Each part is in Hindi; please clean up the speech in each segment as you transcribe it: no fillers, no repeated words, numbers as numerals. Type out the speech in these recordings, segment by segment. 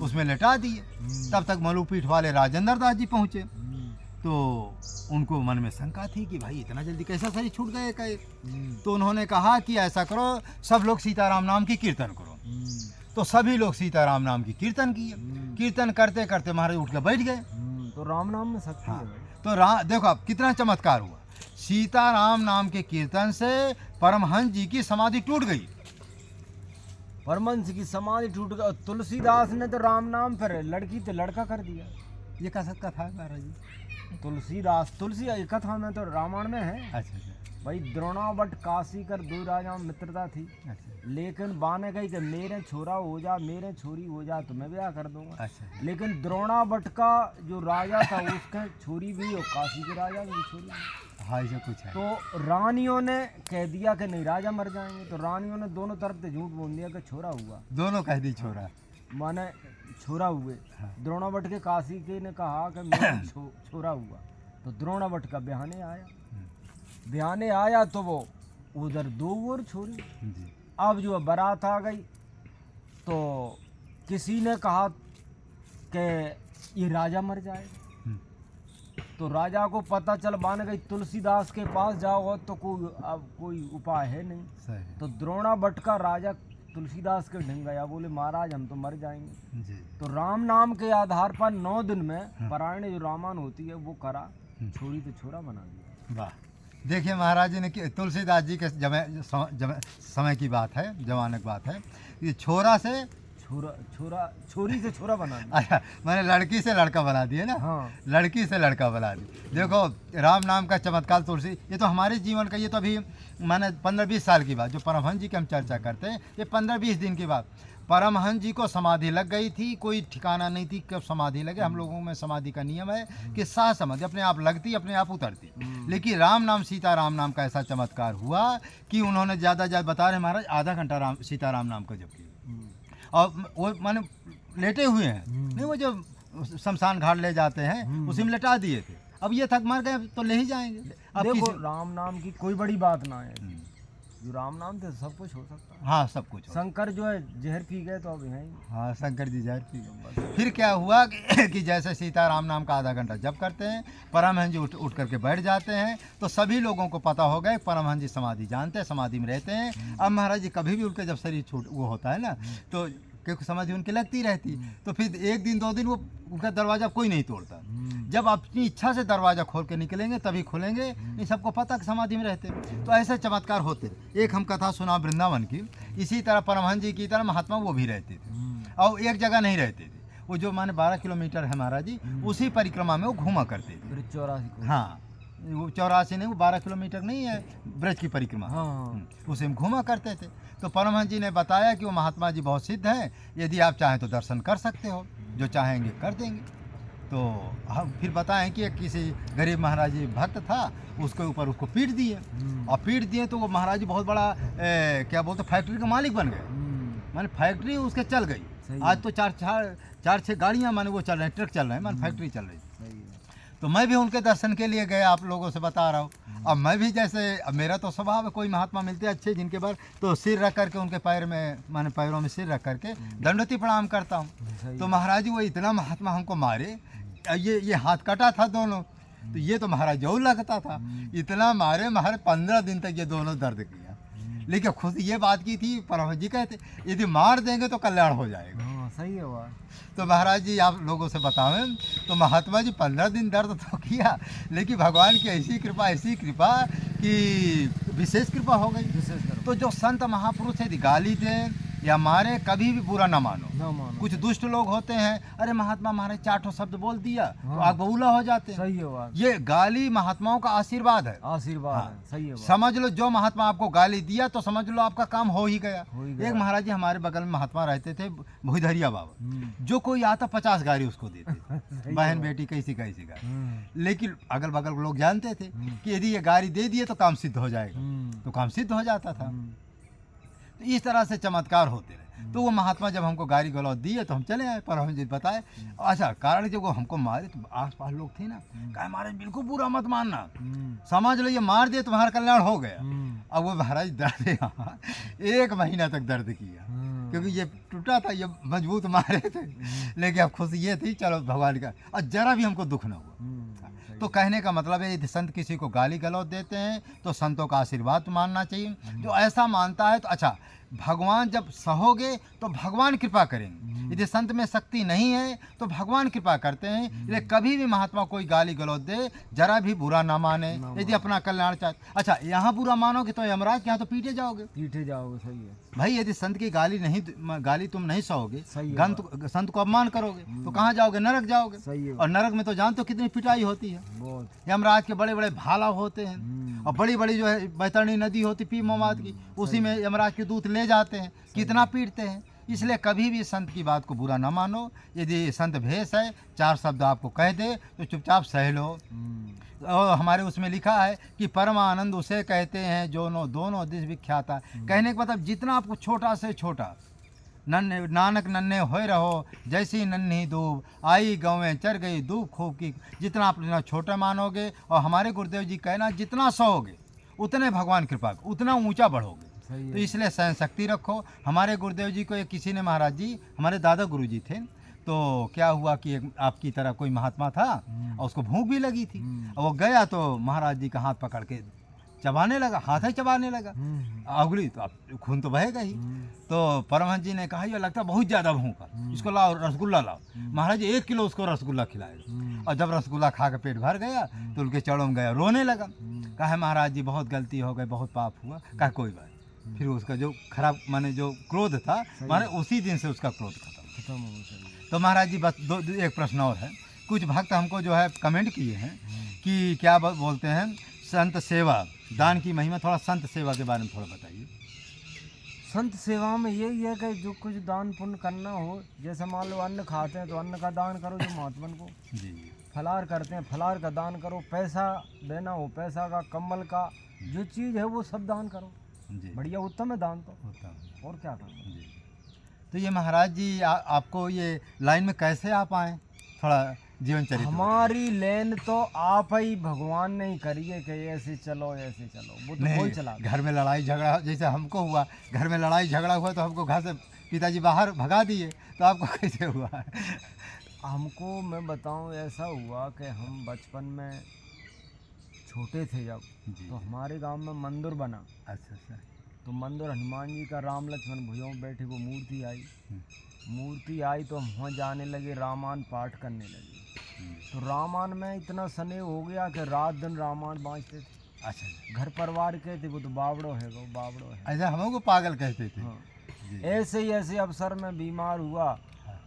उसमें लेटा दिए। तब तक मलूपीठ वाले राजेंद्र दास जी पहुँचे, तो उनको मन में शंका थी कि भाई इतना जल्दी कैसा शरीर छूट गए कहे। तो उन्होंने कहा कि ऐसा करो, सब लोग सीताराम नाम की कीर्तन करो। तो सभी लोग सीताराम नाम की कीर्तन किए। कीर्तन करते करते महाराज उठ के बैठ गए। तो राम नाम में शक्ति है हाँ, भाई। तो देखो अब कितना चमत्कार हुआ। सीताराम नाम के कीर्तन से परमहंस जी की समाधि टूट गई। परमहंस की समाधि टूट गई। तुलसीदास ने तो राम नाम पर लड़की तो लड़का कर दिया। ये कैसा कथा है महाराज जी? तुलसीदास, तुलसी कथा में तो रामायण में है। अच्छा भाई द्रोणावट काशी कर दो राजा में मित्रता थी, अच्छा लेकिन बाने गई कि मेरे छोरा हो जा, मेरे छोरी हो जा तो मैं ब्याह कर दूंगा। अच्छा। लेकिन द्रोणावट का जो राजा था उसके छोरी भी और काशी के राजा की छोरी भी। हाँ ऐसा कुछ है। तो रानियों ने कह दिया कि नहीं राजा मर जाएंगे, तो रानियों ने दोनों तरफ से झूठ बोल दिया कि छोरा हुआ। दोनों कह दी छोरा। माने छोरा हुए। हाँ। द्रोणावट के काशी के ने कहा कि मेरा छोरा हुआ। तो द्रोणावट का बयाने आया, बयाने आया तो वो उधर दो और छोरी। जी। अब जो बारात आ गई तो किसी ने कहा कि ये राजा मर जाएगा। तो राजा को पता चल बान गई तुलसीदास के पास जाओ तो कोई उपाय है नहीं। सही। तो द्रोणावट का राजा तुलसीदास के ढंग गया, बोले महाराज हम तो मर जाएंगे। जी। तो राम नाम के आधार पर 9 दिन में पारायण जो रामायण होती है वो करा, छोरी तो छोरा बना दिया। वाह। देखिए महाराज जी ने तुलसीदास जी के समय की बात है, जमाने की बात है। ये छोरा से छोरी से छोरा बना दिया। अच्छा, मैंने लड़की से लड़का बना दिए ना। हाँ। लड़की से लड़का बना दी। देखो राम नाम का चमत्कार तुलसी, ये तो हमारे जीवन का, ये तो अभी मैंने 15-20 साल की बात जो परमहंस जी की हम चर्चा करते हैं, ये 15-20 दिन की बात। परमहंस जी को समाधि लग गई थी, कोई ठिकाना नहीं थी कब समाधि लगे। हम लोगों में समाधि का नियम है कि साथ समाधि अपने आप लगती, अपने आप उतरती। लेकिन राम नाम सीताराम नाम का ऐसा चमत्कार हुआ कि उन्होंने ज़्यादा बता रहे महाराज आधा घंटा सीताराम नाम का जप किया। और वो माने लेटे हुए हैं, नहीं वो जो शमशान घाट ले जाते हैं उसी में लेटा दिए थे। अब ये थक मर गए तो ले ही जाएंगे। अब देखो राम नाम की कोई बड़ी बात ना है, जो राम नाम से सब कुछ हो सकता है। हाँ सब कुछ। शंकर जो है जहर पी गए तो अब है। हाँ शंकर जी जहर पी गए। फिर क्या हुआ कि जैसे सीताराम नाम का आधा घंटा जप करते हैं, परमहंस जी उठ करके बैठ जाते हैं, तो सभी लोगों को पता हो गया परमहंस जी समाधि जानते हैं, समाधि में रहते हैं। अब महाराज जी कभी भी उनके जब शरीर छूट वो होता है ना, तो क्योंकि समाधि उनकी लगती रहती, तो फिर 1 दिन 2 दिन वो उनका दरवाज़ा कोई नहीं तोड़ता। जब अपनी इच्छा से दरवाज़ा खोल के निकलेंगे तभी खुलेंगे। इन सबको पता कि समाधि में रहते। तो ऐसे चमत्कार होते। एक हम कथा सुना वृंदावन की, इसी तरह परमहंस जी की तरह महात्मा वो भी रहते थे, और एक जगह नहीं रहते थे। वो जो माने 12 किलोमीटर है महाराज जी, उसी परिक्रमा में वो घूमा करते थे। 84। हाँ वो 84 नहीं, वो 12 किलोमीटर नहीं है ब्रज की परिक्रमा। हाँ। उसे हम घूमा करते थे। तो परमहंस जी ने बताया कि वो महात्मा जी बहुत सिद्ध हैं, यदि आप चाहें तो दर्शन कर सकते हो, जो चाहेंगे कर देंगे। तो हम फिर बताएं कि किसी गरीब महाराज जी भक्त था, उसके ऊपर उसको पीट दिए, और पीट दिए तो वो महाराज जी बहुत बड़ा क्या बोलते फैक्ट्री का मालिक बन गए। माने फैक्ट्री उसके चल गई। आज तो 4-6 गाड़ियाँ माने वो चल रहे हैं, ट्रक चल रहे हैं, माने फैक्ट्री चल रही। तो मैं भी उनके दर्शन के लिए गया, आप लोगों से बता रहा हूँ। अब मैं भी जैसे, अब मेरा तो स्वभाव है, कोई महात्मा मिलते हैं अच्छे जिनके बार, तो सिर रख करके उनके पैर में माने पैरों में सिर रख करके दंडवती प्रणाम करता हूँ। तो महाराज जी वो इतना महात्मा हमको मारे, ये हाथ कटा था दोनों, तो ये तो महाराज जो लगता था, इतना मारे 15 दिन तक ये दोनों दर्द किया। लेकिन खुद ये बात की थी, परमहंस जी कहते यदि मार देंगे तो कल्याण हो जाएगा। सही है वो। तो महाराज जी आप लोगों से बतावें तो महात्मा जी 15 दिन दर्द तो किया, लेकिन भगवान की ऐसी कृपा कि विशेष कृपा हो गई। तो जो संत महापुरुष यदि गाली दें या मारे, कभी भी बुरा ना मानो। कुछ दुष्ट लोग होते हैं, अरे महात्मा महाराज 4 शब्द बोल दिया तो आग बबूला हो जाते हैं। सही है वो। ये गाली महात्माओं का आशीर्वाद है। आशीर्वाद है। सही है वो। समझ लो जो महात्मा आपको गाली दिया तो समझ लो आपका काम हो ही गया। एक महाराज जी हमारे बगल में महात्मा रहते थे, भूधरिया बाबा, जो कोई आता 50 गाली उसको देते बहन बेटी कैसी का। लेकिन अगल बगल लोग जानते थे कि यदि ये गाली दे दिए तो काम सिद्ध हो जाएगा, तो काम सिद्ध हो जाता था। तो इस तरह से चमत्कार होते रहे। तो वो महात्मा जब हमको गाली गलौज दिए तो हम चले आए, पर हम जी बताए। अच्छा कारण जब वो हमको मारे तो आस पास लोग थे ना, कहा महाराज बिल्कुल बुरा मत मानना, समझ लो ये मार दिए तुम्हारा कल्याण हो गया। अब वो महाराज दर्द 1 महीना तक दर्द किया, क्योंकि ये टूटा था, ये मजबूत मारे थे, लेकिन अब खुशी ये थी चलो भगवान का, और जरा भी हमको दुख ना हुआ। तो कहने का मतलब है यदि संत किसी को गाली गलौज देते हैं तो संतों का आशीर्वाद मानना चाहिए। जो ऐसा मानता है तो अच्छा, भगवान जब सहोगे तो भगवान कृपा करेंगे। यदि संत में शक्ति नहीं है तो भगवान कृपा करते हैं। इसलिए कभी भी महात्मा कोई गाली गलौज दे जरा भी बुरा ना माने, यदि अपना कल्याण चाहते। अच्छा, यहाँ बुरा मानोगे तो यमराज के यहाँ तो पीटे जाओगे। सही है भाई, यदि संत की गाली तुम नहीं सहोगे, सही है, संत को अपमान करोगे तो कहाँ जाओगे? नरक जाओगे। सही है। और नरक में तो जानते हो कितनी पिटाई होती है। बहुत। यमराज के बड़े बड़े भाला होते हैं, और बड़ी बड़ी जो है बैतरणी नदी होती पी मोमाद की, उसी में यमराज के दूत ले जाते हैं, कितना पीटते हैं। इसलिए कभी भी संत की बात को बुरा ना मानो। यदि संत भेष है, 4 शब्द आपको कह दे तो चुपचाप सह लो। और हमारे उसमें लिखा है कि परम आनंद उसे कहते हैं जो दोनों दिश विख्याता। कहने का मतलब जितना आपको छोटा से छोटा, नन्हे नानक नन्हे होए रहो जैसी नन्ही दूब, आई गौवें चर गई दूब खूब की। जितना आप जितना छोटा मानोगे, और हमारे गुरुदेव जी कहना जितना सहोगे उतने भगवान कृपा उतना ऊंचा बढ़ोगे। तो इसलिए सहन शक्ति रखो। हमारे गुरुदेव जी को एक किसी ने, महाराज जी हमारे दादा गुरु जी थे, तो क्या हुआ कि एक आपकी तरह कोई महात्मा था और उसको भूख भी लगी थी, और वो गया तो महाराज जी का हाथ पकड़ के चबाने लगा, हाथ ही चबाने लगा, उंगली तो अब खून तो बहेगा ही। तो परमहंस जी ने कहा ये लगता बहुत ज़्यादा भूख है, इसको लाओ रसगुल्ला लाओ। महाराज जी 1 किलो उसको रसगुल्ला खिलाएगा, और जब रसगुल्ला खा के पेट भर गया तो उनके चरणों में गया, रोने लगा। कहा महाराज जी बहुत गलती हो गई, बहुत पाप हुआ। कहा कोई बात। फिर उसका जो खराब माने जो क्रोध था, माने उसी दिन से उसका क्रोध खत्म हो। तो महाराज जी बस एक प्रश्न और है। कुछ भक्त हमको जो है कमेंट किए हैं कि क्या बोलते हैं, संत सेवा दान की महिमा, थोड़ा संत सेवा के बारे में थोड़ा बताइए। संत सेवा में यही है कि जो कुछ दान पुण्य करना हो, जैसे मान लो अन्न खाते हैं तो अन्न का दान करो, जो महात्मन को जी फलार करते हैं फलार का दान करो, पैसा देना हो पैसा का, कम्बल का, जो चीज़ है वो सब दान करो। जी बढ़िया, उत्तम है दान तो, उत्तम। और क्या करना। जी, तो ये महाराज जी आपको ये लाइन में कैसे आप आए, थोड़ा जीवन चरित्र। हमारी लेन तो आप ही भगवान ने ही करिए कि ऐसे चलो ऐसे चलो, वो तो कोई चला। घर में लड़ाई झगड़ा जैसे हमको हुआ, घर में लड़ाई झगड़ा हुआ तो हमको घर से पिताजी बाहर भगा दिए, तो आपको कैसे हुआ? हमको मैं बताऊं, ऐसा हुआ कि हम बचपन में छोटे थे जब, तो हमारे गांव में मंदिर बना। अच्छा। तो मंदिर हनुमान जी का, राम लक्ष्मण भुजों में बैठे वो मूर्ति आई तो हम वहाँ जाने लगे, रामायण पाठ करने लगे। तो रामायण में इतना स्नेह हो गया कि रात दिन रामायण बाँचते थे। अच्छा, घर परिवार कहते वो तो बावड़ो है, वो बावड़ो है। ऐसा हमको पागल कहते थे। हाँ। ऐसे ही ऐसे अवसर में बीमार हुआ,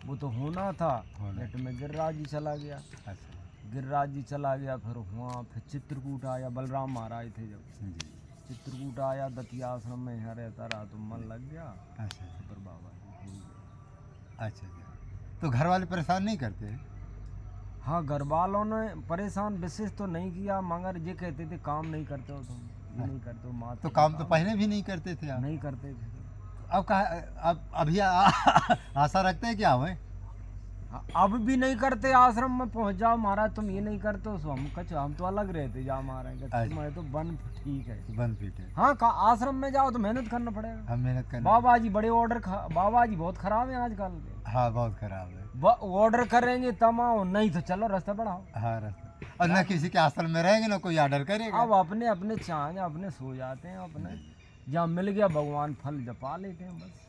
वो तो होना था, नेट में गिरिराज जी चला गया। अच्छा। गिरिराज जी चला गया, फिर वहाँ फिर चित्रकूट आया, बलराम महाराज थे जब, चित्रकूट आया, दतिया आश्रम में यहाँ रहता रहा तो मन लग गया। अच्छा। फिर बाबा जी भूल गए। अच्छा, तो घर वाले परेशान नहीं करते? हाँ, घर वालों ने परेशान विशेष तो नहीं किया, मगर ये कहते थे काम नहीं करते हो तुम, ये नहीं करते हो माँ। तो काम तो पहले भी नहीं करते थे आप? नहीं करते थे। अब कहा, अब अभी आशा रखते हैं क्या हमें? अब भी नहीं करते, आश्रम में पहुंच जाओ महाराज तुम ये नहीं करते हो, हम कचो हम तो अलग रहते जा महाराज, तुम्हारे तो बन ठीक है, बन पीटे। हाँ, आश्रम में जाओ तो मेहनत करना पड़ेगा। हम मेहनत करना। बाबा जी बड़े ऑर्डर, बाबा जी बहुत खराब है आजकल के। हाँ, बहुत खराब है। ऑर्डर करेंगे तब आओ, नहीं तो चलो रास्ता बढ़ाओ। हाँ, रास्ता, और न किसी के आश्रम में रहेंगे ना कोई ऑर्डर करेगा। अब अपने अपने चाहे अपने सो जाते हैं, अपने जहाँ मिल गया भगवान फल जपा लेते हैं बस।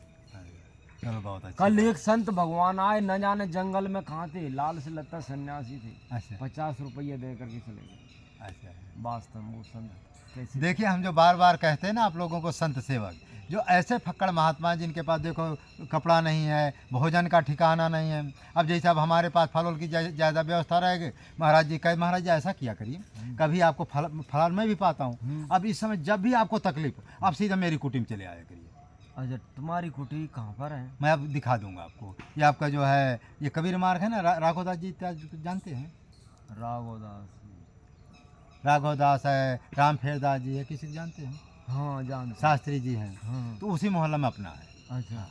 चलो बहुत अच्छा। कल एक संत भगवान आए, न जाने जंगल में कहाँ थे, लाल से लत्ता सन्यासी थे। अच्छा। 50 रुपये दे करके चले गए। अच्छा, वास्तव वो संत कैसे। देखिए, हम जो बार बार कहते हैं ना आप लोगों को, संत सेवक, जो ऐसे फक्कड़ महात्मा जिनके पास देखो कपड़ा नहीं है, भोजन का ठिकाना नहीं है। अब जैसे अब हमारे पास फल की ज़्यादा व्यवस्था रहेगी, महाराज जी कहे महाराज जी ऐसा किया करिए, कभी आपको फलार मैं भी पाता हूँ। अब इस समय जब भी आपको तकलीफ हो, आप सीधा मेरी कुटी में चले आया करिए। अच्छा, तुम्हारी कुटी कहाँ पर है? मैं अब दिखा दूंगा आपको। ये आपका जो है ये कबीर मार्ग है ना, राघवदास जी जानते हैं? राघवदास है, राम फेरदास जी है, किसी को जानते हैं? हाँ, जानते। शास्त्री जी हैं। हाँ। तो उसी मोहल्ला में अपना है। अच्छा,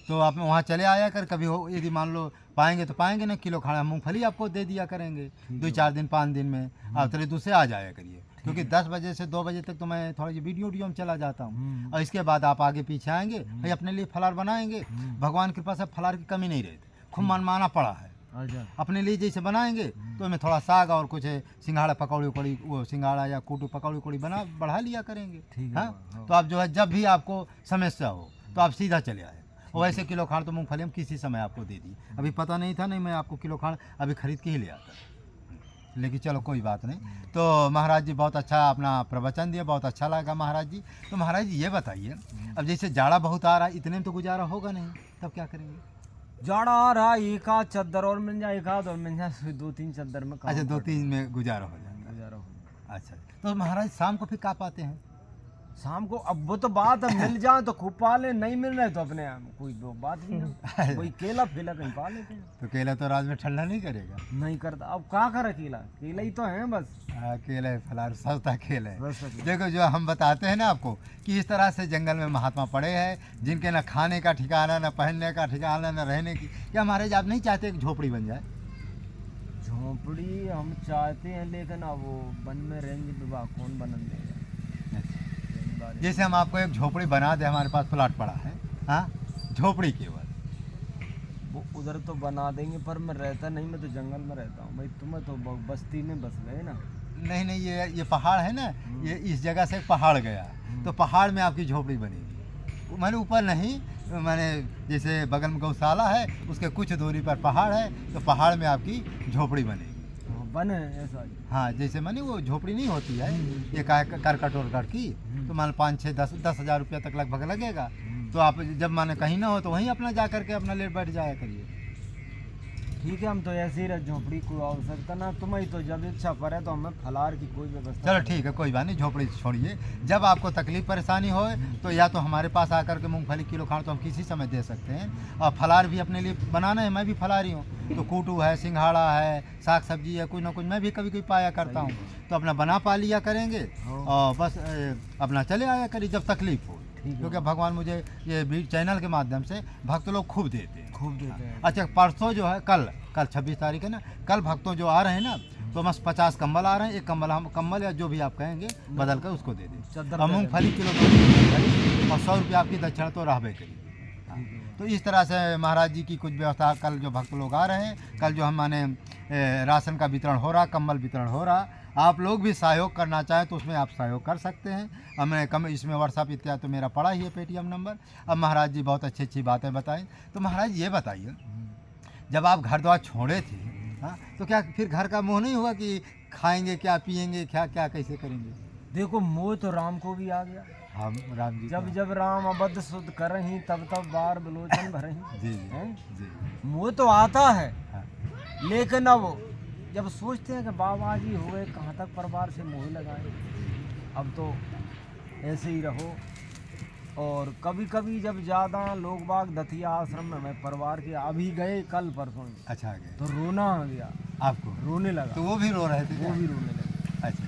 तो आप वहाँ चले आया कर, कभी हो यदि मान लो पाएंगे तो पाएंगे ना, किलो खाना मूंगफली आपको दे दिया करेंगे 2-4 दिन 5 दिन में, आप चले दूसरे आ जाया करिए। क्योंकि 10 बजे से 2 बजे तक तो मैं थोड़ा जी वीडियो में चला जाता हूँ। हम्म। और इसके बाद आप आगे पीछे आएंगे, भाई अपने लिए फलार बनाएंगे। भगवान की कृपा से फलार की कमी नहीं रहती, खूब मनमाना पड़ा है। अच्छा। अपने लिए जैसे बनाएंगे तो इसमें थोड़ा साग और कुछ सिंघाड़ा पकौड़ी उकौड़ी, वो सिंघाड़ा या कूटू पकौड़ी उकौड़ी बना बढ़ा लिया करेंगे। ठीक है। हाँ, तो आप जो है जब भी आपको समस्या हो तो आप सीधा चले आए। और वैसे किलो खाड़ तो मूंगफली हम किसी समय आपको दे दी, अभी पता नहीं था, नहीं मैं आपको किलो खाड़ अभी खरीद के ही ले आता, लेकिन चलो कोई बात नहीं। तो महाराज जी बहुत अच्छा अपना प्रवचन दिया, बहुत अच्छा लगा महाराज जी। तो महाराज जी ये बताइए, अब जैसे जाड़ा बहुत आ रहा है, इतने में तो गुजारा होगा नहीं, तब क्या करेंगे? जाड़ा आ रहा, एक आध चद्दर और मिल जाए, एक आध और मिल जाए, 2-3 चद्दर में काम अच्छा, कर 2-3 में गुजारा हो जाएगा। गुजारा हो। अच्छा, तो महाराज शाम को फिर कहाँ पाते हैं? शाम को अब वो तो बात है, मिल जाए तो खूब पाले, नहीं मिल रहे तो अपने कोई वो बात नहीं है। कोई केला फेला कहीं पा लेते हैं। तो केला तो रात में ठंडा नहीं करेगा? नहीं करता, अब क्या करे, केला केला ही तो है बस। हाँ, केला है, फलार सस्ता केला है। बस सच। देखो जो हम बताते हैं ना आपको कि इस तरह से जंगल में महात्मा पड़े हैं, जिनके ना खाने का ठिकाना, ना पहनने का ठिकाना, ना रहने की। क्या महाराज आप नहीं चाहते कि झोपड़ी बन जाए? झोपड़ी हम चाहते हैं, लेकिन अब वो वन में रेंज विभाग कौन बनन देगा। जैसे हम आपको एक झोपड़ी बना दे, हमारे पास प्लाट पड़ा है, हाँ, झोपड़ी केवल। वो उधर तो बना देंगे, पर मैं रहता नहीं, मैं तो जंगल में रहता हूँ भाई। तुम्हें तो बस्ती में बस गए ना। नहीं नहीं, ये पहाड़ है ना, ये इस जगह से पहाड़ गया, तो पहाड़ में आपकी झोपड़ी बनेगी। मैंने ऊपर नहीं, मैंने जैसे बगल में गौशाला है, उसके कुछ दूरी पर पहाड़ है, तो पहाड़ में आपकी झोपड़ी बनेगी। बने ऐसा। हाँ, जैसे माने वो झोपड़ी नहीं होती है, ये करकट वरकट की, तो मान 5-6-10 हज़ार रुपया तक लगभग लगेगा। तो आप जब माने कहीं ना हो तो वहीं अपना जा करके अपना लेट बैठ जाया करिए। ठीक है, हम तो ऐसे ही रह, झोपड़ी कोई आवश्यकता ना, तुम्हें तो जब इच्छा पड़े तो हमें फलार की कोई व्यवस्था। चलो ठीक है, कोई बात नहीं, झोपड़ी छोड़िए। जब आपको तकलीफ परेशानी हो तो या तो हमारे पास आकर के मूंगफली किलो खाड़ तो हम किसी समय दे सकते हैं। और फलार भी अपने लिए बनाना है, मैं भी फलारी हूँ, तो कूटू है, सिंघाड़ा है, साग सब्जी है, कुछ ना कुछ मैं भी कभी कभी पाया करता हूँ, तो अपना बना पा लिया करेंगे और बस अपना चले आया करिए जब तकलीफ हो। क्योंकि भगवान मुझे ये चैनल के माध्यम से भक्त लोग खूब देते हैं, खूब देते हैं। अच्छा, परसों जो है कल 26 तारीख है ना, कल भक्तों जो आ रहे हैं ना, तो बस 50 कंबल आ रहे हैं, एक कंबल हम कंबल या जो भी आप कहेंगे बदल कर उसको दे दें। और मूँगफली किलो और 100 रुपये आपकी दक्षिणा तो रहबे करिए। तो इस तरह से महाराज जी की कुछ व्यवस्था, कल जो भक्त लोग आ रहे हैं, कल जो हम माने राशन का वितरण हो रहा, कंबल वितरण हो रहा, आप लोग भी सहयोग करना चाहें तो उसमें आप सहयोग कर सकते हैं। अब मैं कम इसमें व्हाट्सअप इत्यादि तो मेरा पड़ा ही है, पेटीएम नंबर। अब महाराज जी बहुत अच्छी अच्छी बातें बताएं। तो महाराज ये बताइए, जब आप घर द्वार छोड़े थे, हाँ, तो क्या फिर घर का मोह नहीं हुआ कि खाएंगे क्या, पिएंगे क्या, क्या कैसे करेंगे? देखो, मोह तो राम को भी आ गया। हम राम जी जब जब राम अबद्ध शुद्ध करही, तब तब बार बलोचन भरही। जी हैं? जी, मोह तो आता है, हाँ, लेकिन अब जब सोचते हैं कि बाबा जी हुए, कहाँ तक परिवार से मोह लगाए, अब तो ऐसे ही रहो। और कभी कभी जब ज़्यादा लोग बाग दतिया आश्रम में मैं परिवार के अभी गए कल परसों, अच्छा आ गए तो रोना आ गया, आपको? रोने लगा। तो वो भी रो रहे थे? वो भी रोने लगे। अच्छा,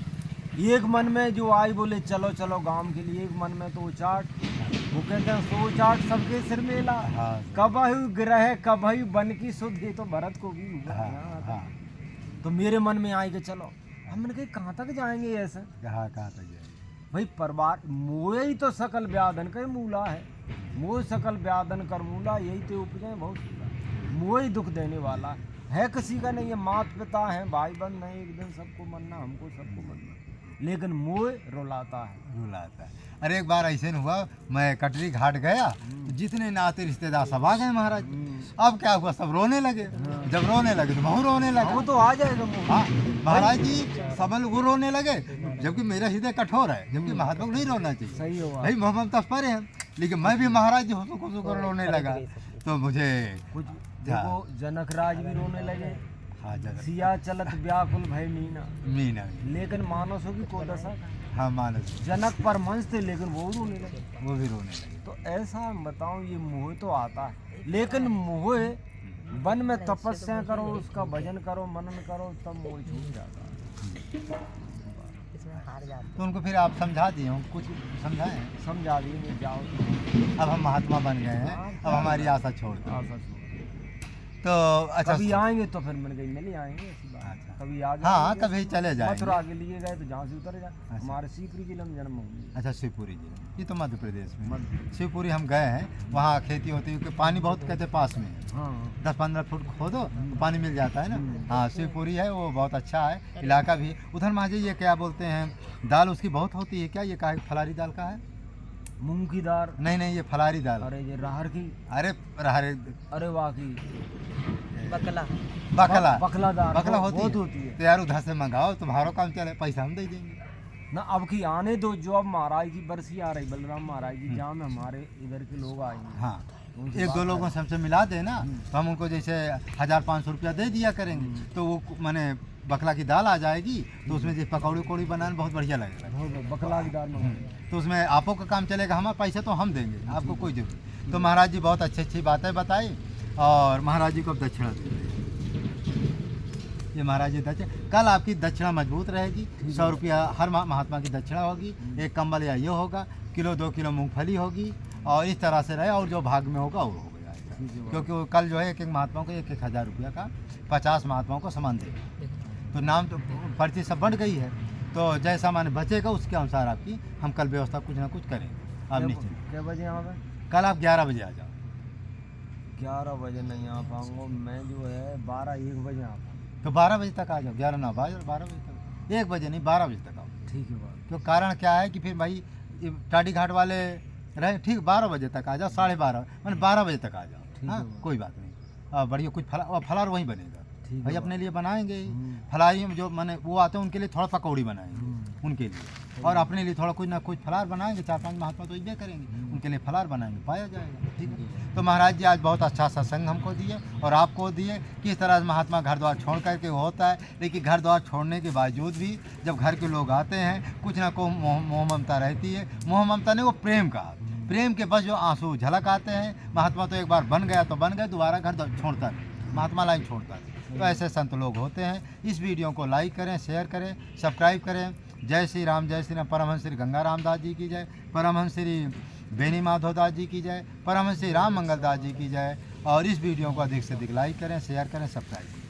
एक मन में जो आई बोले चलो चलो गांव के लिए, एक मन में तो चाट, वो कहते हैं 100 चाट सबके सिर में ला। हाँ, कबहु ग्रह कबहु बन की सुध, ये तो भरत को भी हुआ। हाँ, यहाँ हाँ, तो मेरे मन में आई कि चलो, हमने कहा कहाँ तक जाएंगे ऐसे। कहाँ तक जाएंगे भाई परिवार मोह ही तो सकल व्याधन का मूला है। मोह सकल व्याधन कर मूला, यही तो उपजे बहुत सूला। मोह ही दुख देने वाला है, किसी का नहीं है। माता पिता है, भाई बहन नहीं, एक दिन सबको मरना, हमको सबको मरना, लेकिन मोह रुलाता है, रुलाता है। अरे एक बार ऐसे नहीं हुआ, मैं कटरी घाट गया तो जितने नाते रिश्तेदार सब आ गए महाराज। अब क्या हुआ, सब रोने लगे। जब रोने लगे तो मैं रोने लगा। वो तो आ जाएगा मोह। हाँ महाराज जी, सब लोग रोने लगे, जबकि मेरा हृदय कठोर है, जबकि महात्मा को नहीं रोना चाहिए। सही हुआ भाई मोहम्मद तस्पर है, लेकिन मैं भी महाराज जी हुसुक हुसुक कर रोने लगा। तो मुझे कुछ देखो, जनक राज भी रोने लगे, हाँ जगह सिया चलत व्याकुल भय मीना, मीना, लेकिन मानसों की को दशा। हाँ मानस, जनक परमहंस थे, लेकिन वो रोने लगे। वो भी रोने लगे। तो ऐसा बताऊं, ये मोह तो आता है, लेकिन मोह वन में तपस्या करो, उसका भजन करो, मनन करो, तब मोह छूट जाता है। तो उनको फिर आप समझा दिए हो, कुछ समझाएं? समझा दिए, जाओ अब हम महात्मा बन गए हैं, अब हमारी आशा छोड़ दो। आशा छोड़। तो अच्छा कभी आएंगे तो फिर मैंने कही मिले आएंगे, ऐसी बात है। अच्छा। कभी आ हाँ जाएंगे, कभी चले जाएंगे। मथुरा के लिए गए तो जहाँ से उतर जाए। अच्छा। हमारे शिवपुरी जिले में जन्म हुई। अच्छा शिवपुरी जिले, ये तो मध्य प्रदेश में। मध्य। शिवपुरी हम गए हैं, वहाँ खेती होती है, क्योंकि पानी बहुत कहते पास में है, हाँ 10-15 फुट खोदो तो पानी मिल जाता है ना। हाँ शिवपुरी है, वो बहुत अच्छा है इलाका भी। उधर माजी ये क्या बोलते हैं, दाल उसकी बहुत होती है क्या, ये का फलारी दाल का है? मूंग की दाल। नहीं ये फलारी दाल। अरे ये राहर की। अरे अरे वाह की बकला बकला बकला दाल बकला बहुत होती होती है। है। तो यार उधर से मंगाओ, तुम्हारा काम चले, पैसा हम दे देंगे। ना अब की आने दो, जो अब महाराज की बरसी आ रही, बलराम महाराज की, जहाँ में हमारे इधर के लोग आएंगे। हाँ उनसे एक बात दो लोगों से हमसे मिला देना, तो हम उनको जैसे 1000-500 रुपया दे दिया करेंगे, तो वो माने बकला की दाल आ जाएगी, तो उसमें जो पकौड़ी उकौड़ी बनाने बहुत बढ़िया लगेगा। बहुत बकला की दाल मंगाई। तो उसमें आपको का काम चलेगा, हमारा पैसा तो हम देंगे, आपको कोई जरूरत। तो महाराज जी बहुत अच्छी अच्छी बातें बताई, और महाराज जी को अब दक्षिणा दे रहे हैं। ये महाराज जी दक्षिणा, कल आपकी दक्षिणा मजबूत रहेगी। 100 रुपया हर महात्मा की दक्षिणा होगी, एक कंबल या ये होगा, किलो 2 किलो मूंगफली होगी, और इस तरह से रहे, और जो भाग में होगा वो हो जाएगा। क्योंकि वो कल जो है एक महात्मा को 1,000 रुपया का 50 महात्माओं को सामान देगा। तो नाम तो पर्ची सब बढ़ गई है, तो जैसा माने बचेगा उसके अनुसार आपकी हम कल व्यवस्था कुछ ना कुछ करेंगे। आप निश्चिंत, क्या बजे यहाँ पे? कल आप 11 बजे आ जाओ। 11 बजे नहीं आ पाऊंगा मैं, जो है 12-1 बजे आ पाऊंगा। तो 12 बजे तक आ जाओ, 11 ना 12 बजे तक, 1 बजे नहीं 12 बजे तक आओ। ठीक है बात। क्यों, कारण क्या है कि फिर भाई ये टाटी घाट वाले रहे, ठीक 12 बजे तक आ जाओ, 12:30 मैंने 12 बजे तक आ जाओ। ठीक हाँ है। कोई बात नहीं, बढ़िया कुछ फलार वहीं बनेगा ठीक भाई, है अपने लिए बनाएंगे ही। हम्म। फलारी में जो मैंने वो आते हैं उनके लिए थोड़ा पकौड़ी बनाएंगे उनके लिए, और अपने लिए थोड़ा कुछ ना कुछ फलार बनाएंगे। 4-5 महात्मा तो ये करेंगे, उनके लिए फलार बनाएंगे, पाया जाएगा। ठीक है। तो महाराज जी आज बहुत अच्छा सत्संग हमको दिए और आपको दिए, किस तरह से महात्मा घर द्वार छोड़ करके होता है। लेकिन घर द्वार छोड़ने के बावजूद भी जब घर के लोग आते हैं, कुछ ना कुछ मोह ममता रहती है। मोह ममता नहीं, वो प्रेम का, प्रेम के बस जो आंसू झलक आते हैं। महात्मा तो एक बार बन गया तो बन गए, दोबारा घर छोड़ता नहीं, महात्मा लाइन छोड़ता नहीं। तो ऐसे संत लोग होते हैं। इस वीडियो को लाइक करें, शेयर करें, सब्सक्राइब करें। जय श्री राम, जय श्री राम। परमहंस श्री गंगा रामदास जी की जय, परमहंस श्री बेनी माधव दास जी की जय, परमहंस श्री राम मंगल दास जी की जय। और इस वीडियो को अधिक से अधिक लाइक करें, शेयर करें, सब्सक्राइब करें।